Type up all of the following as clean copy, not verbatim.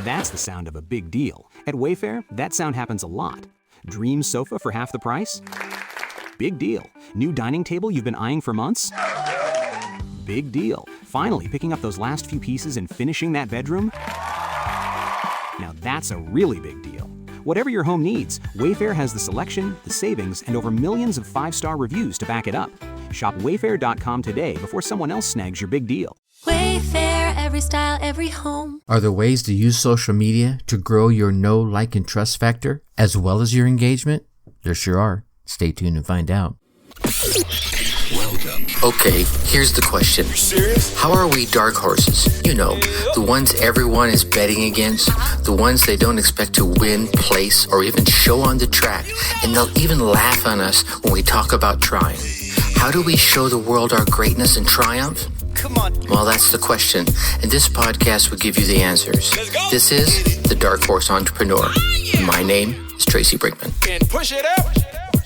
That's the sound of a big deal. At Wayfair, that sound happens a lot. Dream sofa for half the price? Big deal. New dining table you've been eyeing for months? Big deal. Finally picking up those last few pieces and finishing that bedroom? Now that's a really big deal. Whatever your home needs, Wayfair has the selection, the savings, and over millions of 5-star reviews to back it up. Shop Wayfair.com today before someone else snags your big deal. Wayfair, every style, every home. Are there ways to use social media to grow your know, like, and trust factor as well as your engagement? There sure are. Stay tuned and find out. Welcome. Okay, here's the question. Serious? How are we dark horses? You know, the ones everyone is betting against, the ones they don't expect to win, place, or even show on the track, and they'll even laugh on us when we talk about trying. How do we show the world our greatness and triumph? Come on. Well, that's the question, and this podcast will give you the answers. Let's go. This is The Dark Horse Entrepreneur. My name is Tracy Brinkman. And push it out.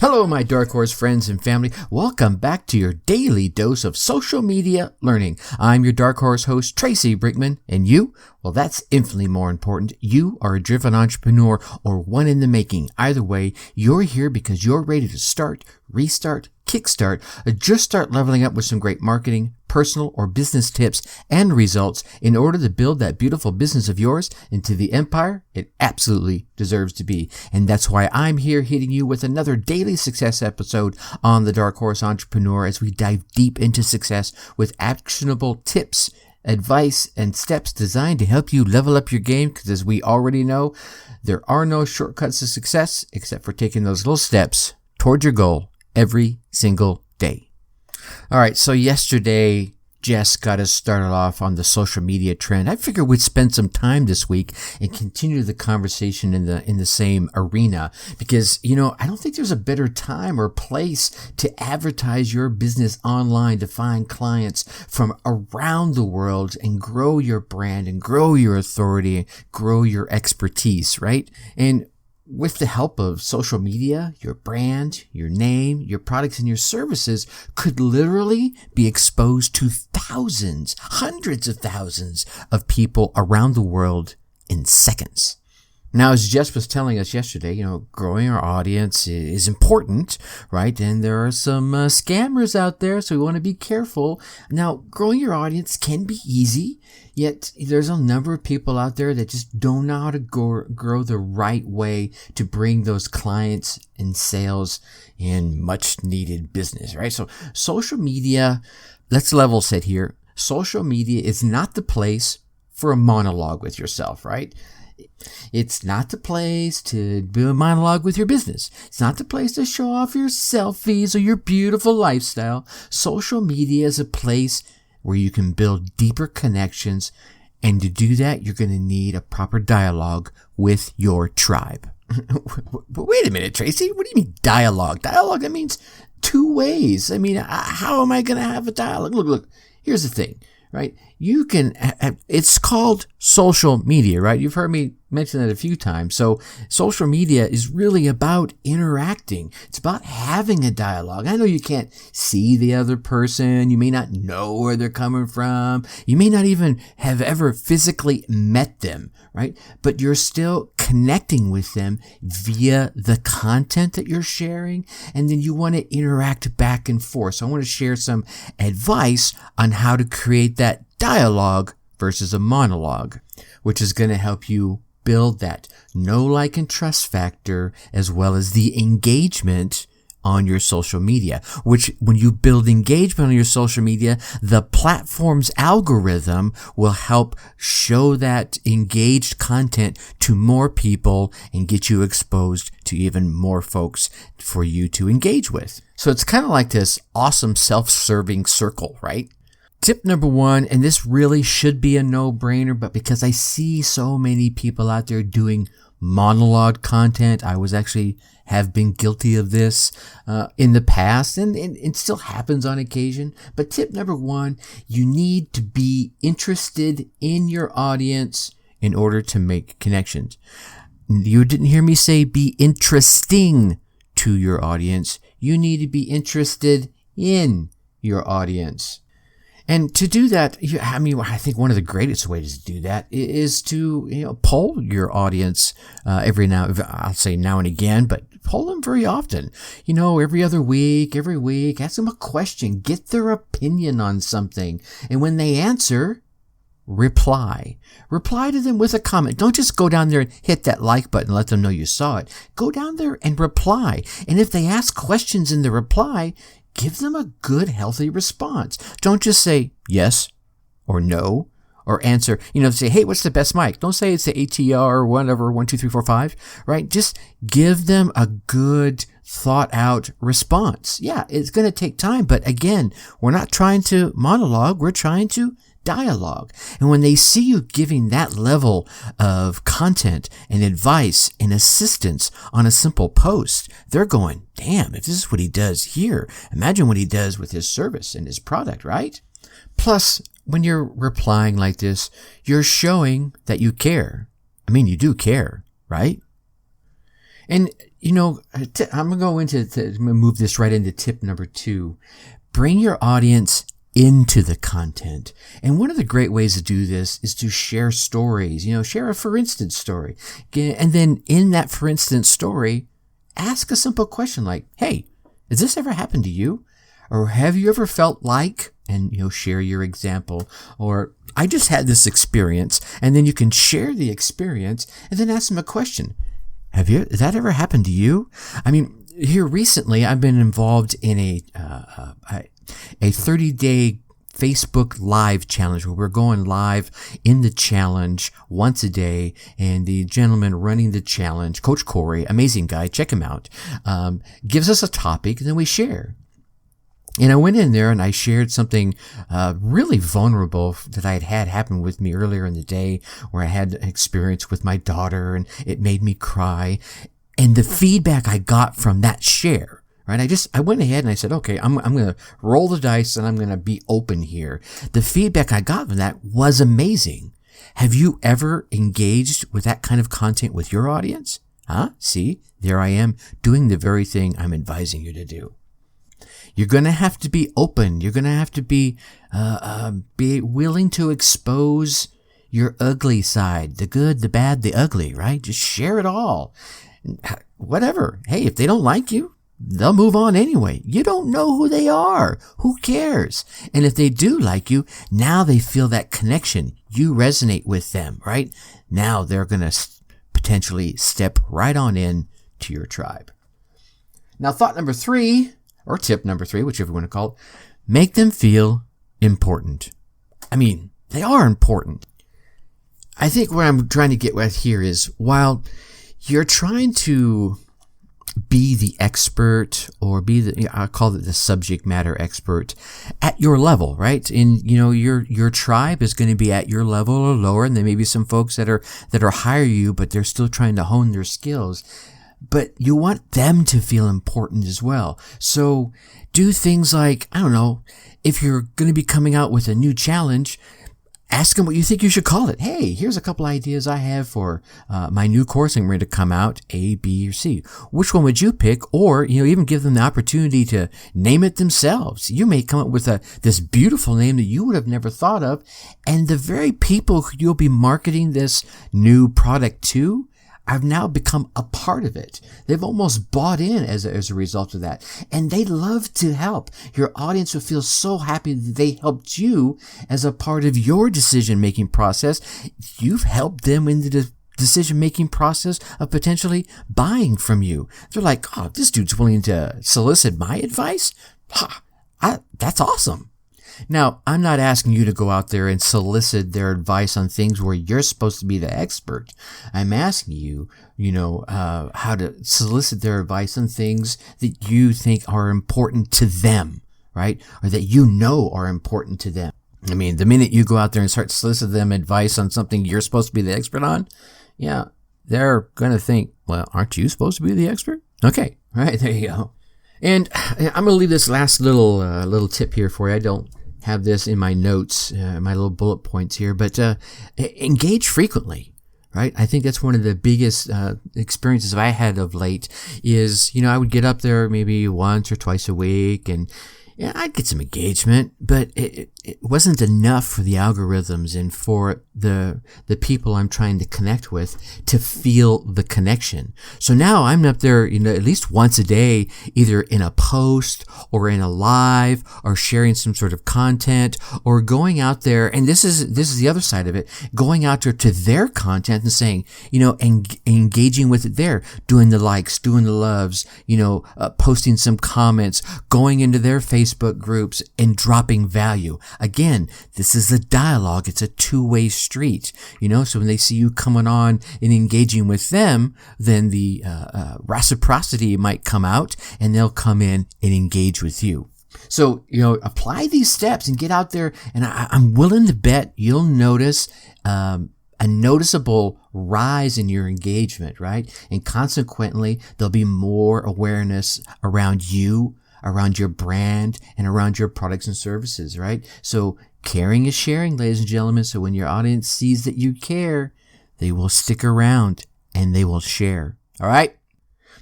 Hello, my Dark Horse friends and family. Welcome back to your daily dose of social media learning. I'm your Dark Horse host, Tracy Brinkman, and you? Well, that's infinitely more important. You are a driven entrepreneur or one in the making. Either way, you're here because you're ready to start, restart, kickstart, or just start leveling up with some great marketing, personal or business tips and results in order to build that beautiful business of yours into the empire it absolutely deserves to be. And that's why I'm here hitting you with another daily success episode on the Dark Horse Entrepreneur as we dive deep into success with actionable tips, advice, and steps designed to help you level up your game, because as we already know, there are no shortcuts to success except for taking those little steps toward your goal every single day. All right, so yesterday, Jess got us started off on the social media trend. I figured we'd spend some time this week and continue the conversation in the same arena because, you know, I don't think there's a better time or place to advertise your business online to find clients from around the world and grow your brand and grow your authority and grow your expertise, right? And with the help of social media, your brand, your name, your products, and your services could literally be exposed to thousands, hundreds of thousands of people around the world in seconds. Now, as Jess was telling us yesterday, you know, growing our audience is important, right? And there are some scammers out there, so we want to be careful. Now, growing your audience can be easy, yet there's a number of people out there that just don't know how to grow the right way to bring those clients and sales and much needed business, right? So social media, let's level set here. Social media is not the place for a monologue with yourself, right? It's not the place to do a monologue with your business. It's not the place to show off your selfies or your beautiful lifestyle. Social media is a place where you can build deeper connections. And to do that, you're going to need a proper dialogue with your tribe. Wait a minute, Tracy. What do you mean dialogue? Dialogue, that means two ways. I mean, how am I going to have a dialogue? Look, here's the thing, right? You can, it's called social media, right? You've heard me mention that a few times. So social media is really about interacting. It's about having a dialogue. I know you can't see the other person. You may not know where they're coming from. You may not even have ever physically met them, right? But you're still connecting with them via the content that you're sharing. And then you want to interact back and forth. So I want to share some advice on how to create that dialogue versus a monologue, which is going to help you build that know, like, and trust factor as well as the engagement on your social media, which when you build engagement on your social media, the platform's algorithm will help show that engaged content to more people and get you exposed to even more folks for you to engage with. So it's kind of like this awesome self-serving circle, right? Tip number one, and this really should be a no-brainer, but because I see so many people out there doing monologue content, I have been guilty of this in the past, and it still happens on occasion. But tip number one, you need to be interested in your audience in order to make connections. You didn't hear me say be interesting to your audience. You need to be interested in your audience. And to do that, I think one of the greatest ways to do that is to, poll your audience I'll say now and again, but poll them very often. Every other week, every week, ask them a question, get their opinion on something. And when they answer, reply. Reply to them with a comment. Don't just go down there and hit that like button and let them know you saw it. Go down there and reply. And if they ask questions in the reply, give them a good, healthy response. Don't just say yes or no or answer, say, hey, what's the best mic? Don't say it's the ATR or whatever, 1, 2, 3, 4, 5, right? Just give them a good, thought out response. Yeah, it's going to take time, but again, we're not trying to monologue. We're trying to dialogue. And when they see you giving that level of content and advice and assistance on a simple post, they're going, damn, if this is what he does here, imagine what he does with his service and his product, right? Plus, when you're replying like this, you're showing that you care. You do care, right? And, I'm going to move this right into tip number 2. Bring your audience into the content. And one of the great ways to do this is to share stories, share a for instance story. And then in that for instance story, ask a simple question like, hey, has this ever happened to you? Or have you ever felt like, and share your example, or I just had this experience, and then you can share the experience and then ask them a question. Has that ever happened to you? Here recently, I've been involved in a 30-day Facebook Live challenge where we're going live in the challenge once a day. And the gentleman running the challenge, Coach Corey, amazing guy, check him out, gives us a topic and then we share. And I went in there and I shared something really vulnerable that I had happen with me earlier in the day, where I had an experience with my daughter and it made me cry. And the feedback I got from that share, right? I went ahead and I said, okay, I'm going to roll the dice and I'm going to be open here. The feedback I got from that was amazing. Have you ever engaged with that kind of content with your audience? See, there I am doing the very thing I'm advising you to do. You're going to have to be open. You're going to have to be willing to expose your ugly side, the good, the bad, the ugly, right? Just share it all. Whatever. Hey, if they don't like you, they'll move on anyway. You don't know who they are. Who cares? And if they do like you, now they feel that connection. You resonate with them, right? Now they're going to potentially step right on in to your tribe. Now, thought number 3, or tip number 3, whichever you want to call it, make them feel important. They are important. I think what I'm trying to get at here is, while you're trying to be the expert or I call it the subject matter expert at your level, right? And, your tribe is going to be at your level or lower. And there may be some folks that are higher you, but they're still trying to hone their skills. But you want them to feel important as well. So do things like, if you're going to be coming out with a new challenge, ask them what you think you should call it. Hey, here's a couple ideas I have for my new course I'm ready to come out, A, B, or C. Which one would you pick? Or, even give them the opportunity to name it themselves. You may come up with this beautiful name that you would have never thought of. And the very people who you'll be marketing this new product to have now become a part of it. They've almost bought in as a result of that. And they love to help. Your audience will feel so happy that they helped you as a part of your decision-making process. You've helped them in the decision-making process of potentially buying from you. They're like, oh, this dude's willing to solicit my advice? That's awesome. Now, I'm not asking you to go out there and solicit their advice on things where you're supposed to be the expert. I'm asking you, how to solicit their advice on things that you think are important to them, right? Or that are important to them. The minute you go out there and start soliciting them advice on something you're supposed to be the expert on, yeah, they're going to think, well, aren't you supposed to be the expert? Okay, right, there you go. And I'm going to leave this last little tip here for you. I don't have this in my notes, my little bullet points here, but engage frequently, right? I think that's one of the biggest experiences I had of late is, I would get up there maybe once or twice a week and Yeah, I'd get some engagement, but it wasn't enough for the algorithms and for the people I'm trying to connect with to feel the connection. So now I'm up there, at least once a day, either in a post or in a live or sharing some sort of content or going out there. And this is the other side of it, going out there to their content and saying, engaging with it there, doing the likes, doing the loves, posting some comments, going into their Facebook groups and dropping value. Again, this is a dialogue. It's a two-way street, so when they see you coming on and engaging with them, then the reciprocity might come out and they'll come in and engage with you. So, apply these steps and get out there. And I'm willing to bet you'll notice a noticeable rise in your engagement, right? And consequently, there'll be more awareness around you, around your brand, and around your products and services, right? So caring is sharing, ladies and gentlemen. So when your audience sees that you care, they will stick around and they will share. All right?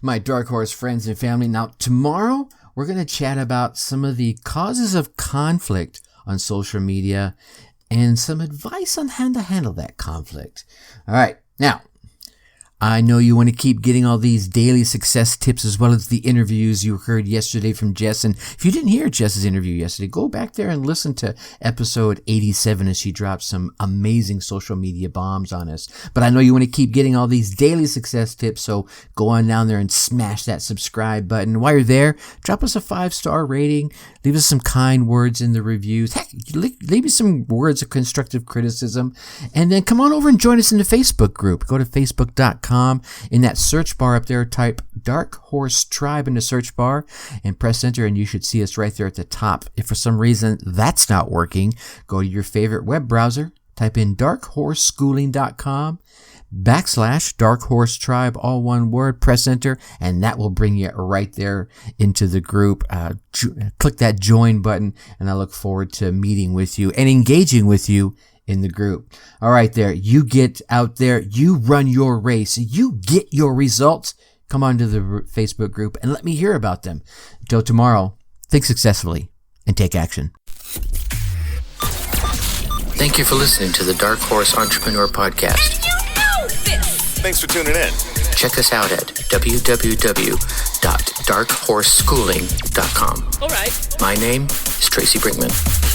My Dark Horse friends and family. Now, tomorrow, we're going to chat about some of the causes of conflict on social media and some advice on how to handle that conflict. All right. Now, I know you want to keep getting all these daily success tips as well as the interviews you heard yesterday from Jess. And if you didn't hear Jess's interview yesterday, go back there and listen to episode 87 as she dropped some amazing social media bombs on us. But I know you want to keep getting all these daily success tips, so go on down there and smash that subscribe button. While you're there, drop us a 5-star rating. Leave us some kind words in the reviews. Heck, leave me some words of constructive criticism. And then come on over and join us in the Facebook group. Go to facebook.com. In that search bar up there, type Dark Horse Tribe in the search bar and press enter, and you should see us right there at the top. If for some reason that's not working, go to your favorite web browser, type in darkhorseschooling.com /Dark Horse Tribe, all one word, press enter, and that will bring you right there into the group. Click that join button, and I look forward to meeting with you and engaging with you in the group. All right, there. You get out there. You run your race. You get your results. Come on to the Facebook group and let me hear about them. Until tomorrow, think successfully and take action. Thank you for listening to the Dark Horse Entrepreneur Podcast. Thanks for tuning in. Check us out at www.darkhorseschooling.com. All right. My name is Tracy Brinkman.